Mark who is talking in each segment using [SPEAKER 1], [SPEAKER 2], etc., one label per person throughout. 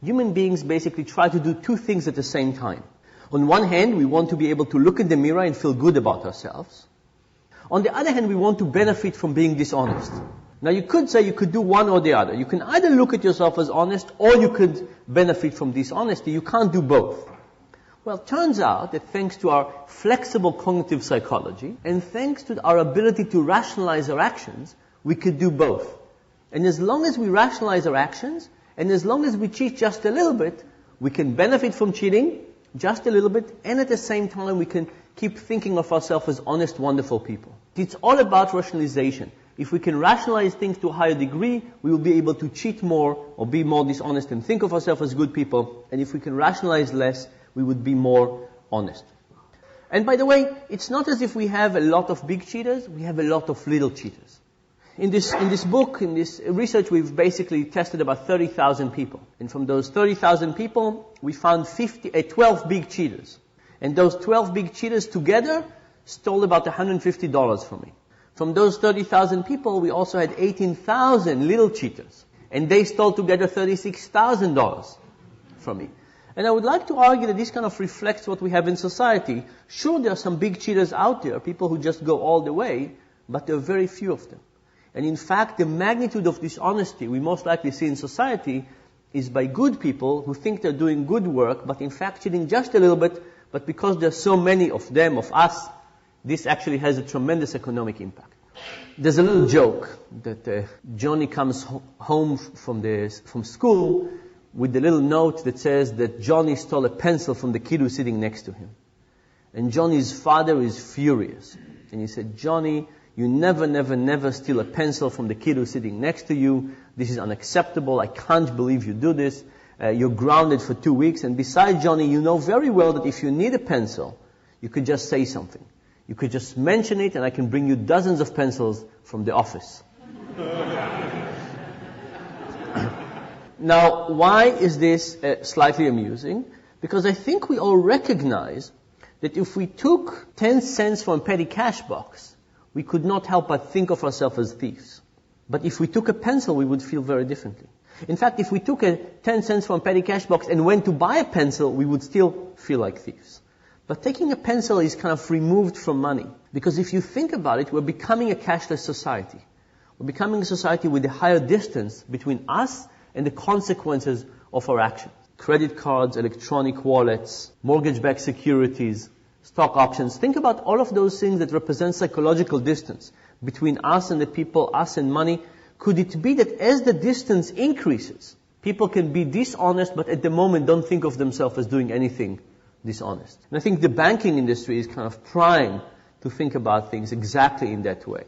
[SPEAKER 1] Human beings basically try to do two things at the same time. On one hand, we want to be able to look in the mirror and feel good about ourselves. On the other hand, we want to benefit from being dishonest. Now you could say you could do one or the other. You can either look at yourself as honest or you could benefit from dishonesty. You can't do both. Well, it turns out that thanks to our flexible cognitive psychology and thanks to our ability to rationalize our actions, we could do both. And as long as we rationalize our actions and as long as we cheat just a little bit, we can benefit from cheating just a little bit, and at the same time we can keep thinking of ourselves as honest, wonderful people. It's all about rationalization. If we can rationalize things to a higher degree, we will be able to cheat more or be more dishonest and think of ourselves as good people. And if we can rationalize less, we would be more honest. And by the way, it's not as if we have a lot of big cheaters, we have a lot of little cheaters. In this book, in this research, we've basically tested about 30,000 people. And from those 30,000 people, we found 12 big cheaters. And those 12 big cheaters together stole about $150 from me. From those 30,000 people, we also had 18,000 little cheaters. And they stole together $36,000 from me. And I would like to argue that this kind of reflects what we have in society. Sure, there are some big cheaters out there, people who just go all the way, but there are very few of them. And in fact, the magnitude of dishonesty we most likely see in society is by good people who think they're doing good work, but in fact cheating just a little bit, but because there are so many of them, of us, this actually has a tremendous economic impact. There's a little joke that Johnny comes home from school with the little note that says that Johnny stole a pencil from the kid who's sitting next to him. And Johnny's father is furious. And he said, Johnny, you never steal a pencil from the kid who's sitting next to you. This is unacceptable. I can't believe you do this. You're grounded for 2 weeks. And besides, Johnny, you know very well that if you need a pencil, you could just say something. You could just mention it and I can bring you dozens of pencils from the office. Now, why is this slightly amusing? Because I think we all recognize that if we took 10 cents from a petty cash box, we could not help but think of ourselves as thieves. But if we took a pencil, we would feel very differently. In fact, if we took 10 cents from a petty cash box and went to buy a pencil, we would still feel like thieves. But taking a pencil is kind of removed from money. Because if you think about it, we're becoming a cashless society. We're becoming a society with a higher distance between us and the consequences of our actions. Credit cards, electronic wallets, mortgage-backed securities, stock options. Think about all of those things that represent psychological distance between us and the people, us and money. Could it be that as the distance increases, people can be dishonest, but at the moment don't think of themselves as doing anything dishonest? And I think the banking industry is kind of primed to think about things exactly in that way.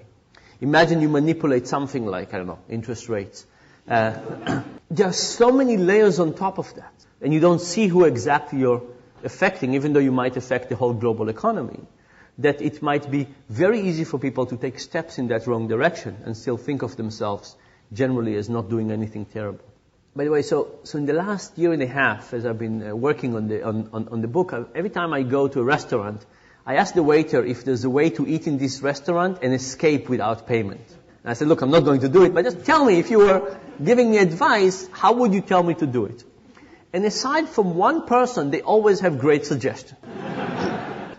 [SPEAKER 1] Imagine you manipulate something like, interest rates. There are so many layers on top of that. And you don't see who exactly you're affecting, even though you might affect the whole global economy, that it might be very easy for people to take steps in that wrong direction and still think of themselves generally as not doing anything terrible. By the way, so in the last year and a half, as I've been working on the book, every time I go to a restaurant, I ask the waiter if there's a way to eat in this restaurant and escape without payment. And I said, look, I'm not going to do it, but just tell me, if you were giving me advice, how would you tell me to do it? And aside from one person, they always have great suggestions.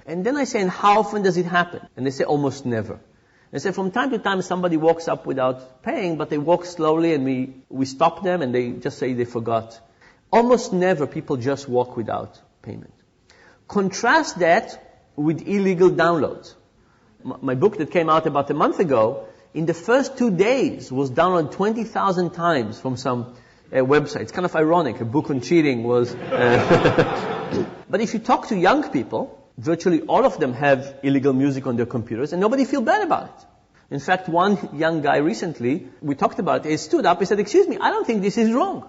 [SPEAKER 1] And then I say, and how often does it happen? And they say, almost never. They say, from time to time, somebody walks up without paying, but they walk slowly and we stop them and they just say they forgot. Almost never people just walk without payment. Contrast that with illegal downloads. My book that came out about a month ago, in the first 2 days, was downloaded 20,000 times from some website. It's kind of ironic. A book on cheating was... But if you talk to young people, virtually all of them have illegal music on their computers, and nobody feels bad about it. In fact, one young guy recently, we talked about it, he stood up, he said, excuse me, I don't think this is wrong.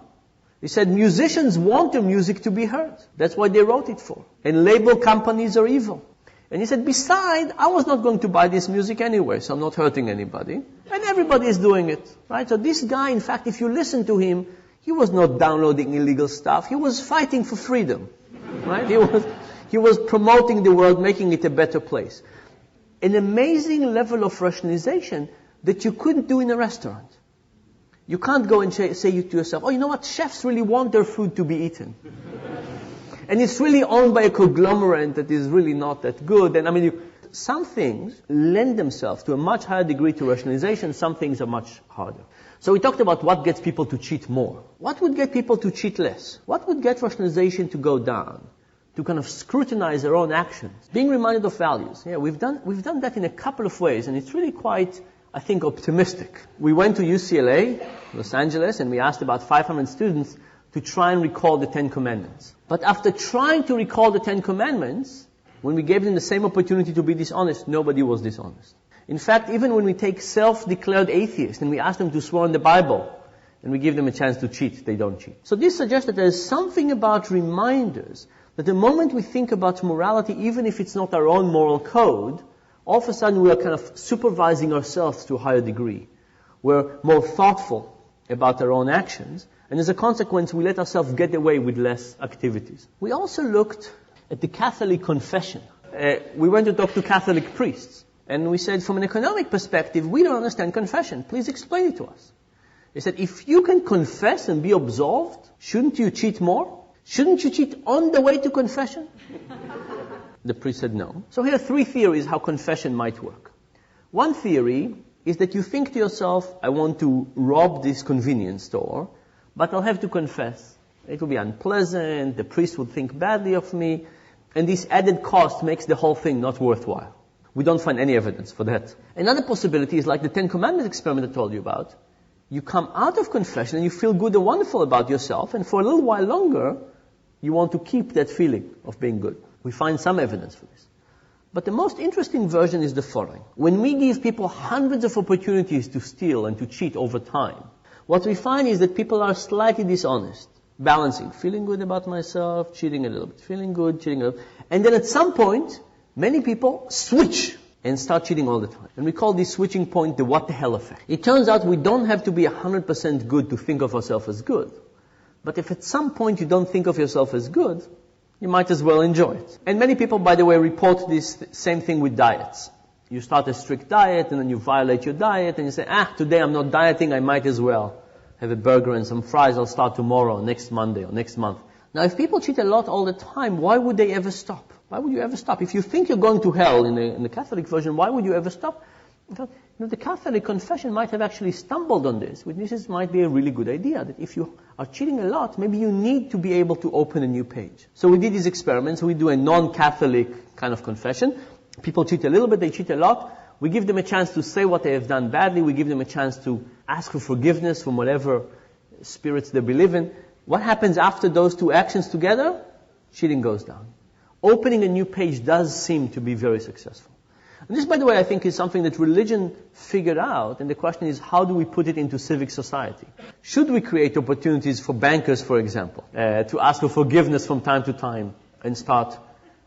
[SPEAKER 1] He said, musicians want their music to be heard. That's what they wrote it for. And label companies are evil. And he said, besides, I was not going to buy this music anyway, so I'm not hurting anybody. And everybody is doing it, right? So this guy, in fact, if you listen to him, he was not downloading illegal stuff. He was fighting for freedom, right? He was promoting the world, making it a better place. An amazing level of rationalization that you couldn't do in a restaurant. You can't go and say to yourself, oh, you know what, chefs really want their food to be eaten. And it's really owned by a conglomerate that is really not that good. And some things lend themselves to a much higher degree to rationalization, some things are much harder. So we talked about what gets people to cheat more. What would get people to cheat less? What would get rationalization to go down? To kind of scrutinize their own actions. Being reminded of values. Yeah, we've done that in a couple of ways, and it's really quite, I think, optimistic. We went to UCLA, Los Angeles, and we asked about 500 students to try and recall the 10 Commandments. But after trying to recall the 10 Commandments, when we gave them the same opportunity to be dishonest, nobody was dishonest. In fact, even when we take self-declared atheists and we ask them to swear on the Bible, and we give them a chance to cheat, they don't cheat. So this suggests that there's something about reminders that the moment we think about morality, even if it's not our own moral code, all of a sudden we are kind of supervising ourselves to a higher degree. We're more thoughtful about our own actions, and as a consequence, we let ourselves get away with less activities. We also looked at the Catholic confession. We went to talk to Catholic priests, and we said, from an economic perspective, we don't understand confession. Please explain it to us. They said, if you can confess and be absolved, shouldn't you cheat more? Shouldn't you cheat on the way to confession? The priest said no. So here are 3 theories how confession might work. One theory is that you think to yourself, I want to rob this convenience store, but I'll have to confess. It will be unpleasant, the priest will think badly of me, and this added cost makes the whole thing not worthwhile. We don't find any evidence for that. Another possibility is like the 10 Commandments experiment I told you about. You come out of confession and you feel good and wonderful about yourself, and for a little while longer, you want to keep that feeling of being good. We find some evidence for this. But the most interesting version is the following. When we give people hundreds of opportunities to steal and to cheat over time, what we find is that people are slightly dishonest, balancing, feeling good about myself, cheating a little bit, feeling good, cheating a little bit. And then at some point, many people switch and start cheating all the time. And we call this switching point the what the hell effect. It turns out we don't have to be 100% good to think of ourselves as good. But if at some point you don't think of yourself as good, you might as well enjoy it. And many people, by the way, report this same thing with diets. You start a strict diet and then you violate your diet and you say, today I'm not dieting, I might as well have a burger and some fries, I'll start tomorrow, next Monday or next month. Now if people cheat a lot all the time, why would they ever stop? Why would you ever stop? If you think you're going to hell in the Catholic version, why would you ever stop? In fact, the Catholic confession might have actually stumbled on this. This might be a really good idea, that if you are cheating a lot, maybe you need to be able to open a new page. So we did these experiments. We do a non-Catholic kind of confession. People cheat a little bit, they cheat a lot. We give them a chance to say what they have done badly. We give them a chance to ask for forgiveness from whatever spirits they believe in. What happens after those 2 actions together? Cheating goes down. Opening a new page does seem to be very successful. And this, by the way, I think is something that religion figured out, and the question is, how do we put it into civic society? Should we create opportunities for bankers, for example, to ask for forgiveness from time to time and start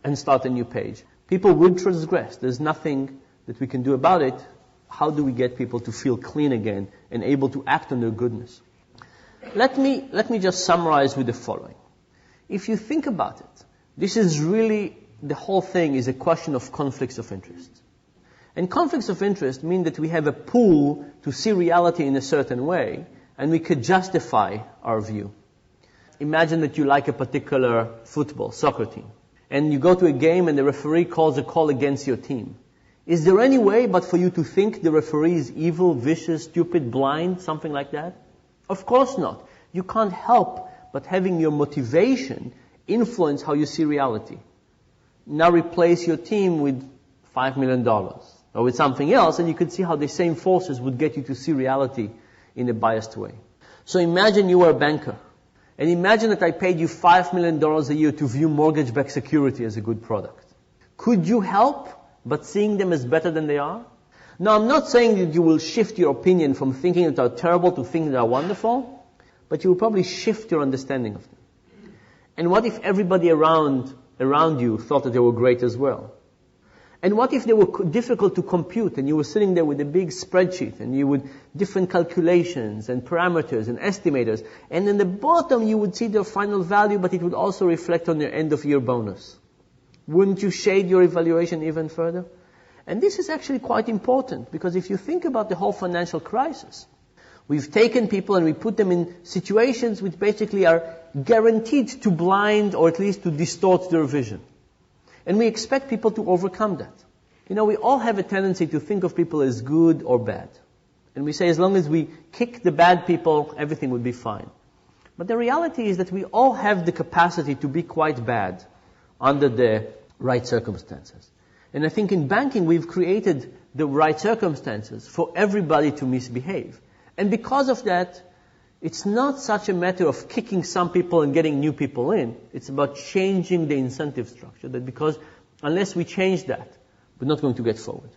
[SPEAKER 1] a new page? People would transgress. There's nothing that we can do about it. How do we get people to feel clean again and able to act on their goodness? Let me just summarize with the following. If you think about it, this is really, the whole thing is a question of conflicts of interest. And conflicts of interest mean that we have a pool to see reality in a certain way, and we could justify our view. Imagine that you like a particular soccer team, and you go to a game and the referee calls a call against your team. Is there any way but for you to think the referee is evil, vicious, stupid, blind, something like that? Of course not. You can't help but having your motivation influence how you see reality. Now replace your team with $5 million or with something else, and you could see how the same forces would get you to see reality in a biased way. So imagine you were a banker, and imagine that I paid you $5 million a year to view mortgage-backed security as a good product. Could you help but seeing them as better than they are? Now, I'm not saying that you will shift your opinion from thinking that they're terrible to thinking that they're wonderful, but you will probably shift your understanding of them. And what if everybody around you thought that they were great as well? And what if they were difficult to compute and you were sitting there with a big spreadsheet and you would different calculations and parameters and estimators, and in the bottom you would see their final value, but it would also reflect on your end of year bonus? Wouldn't you shade your evaluation even further? And this is actually quite important, because if you think about the whole financial crisis, We've taken people and we put them in situations which basically are guaranteed to blind or at least to distort their vision. And we expect people to overcome that. We all have a tendency to think of people as good or bad. And we say as long as we kick the bad people, everything would be fine. But the reality is that we all have the capacity to be quite bad under the right circumstances. And I think in banking we've created the right circumstances for everybody to misbehave. And because of that, it's not such a matter of kicking some people and getting new people in. It's about changing the incentive structure. That because unless we change that, we're not going to get forward.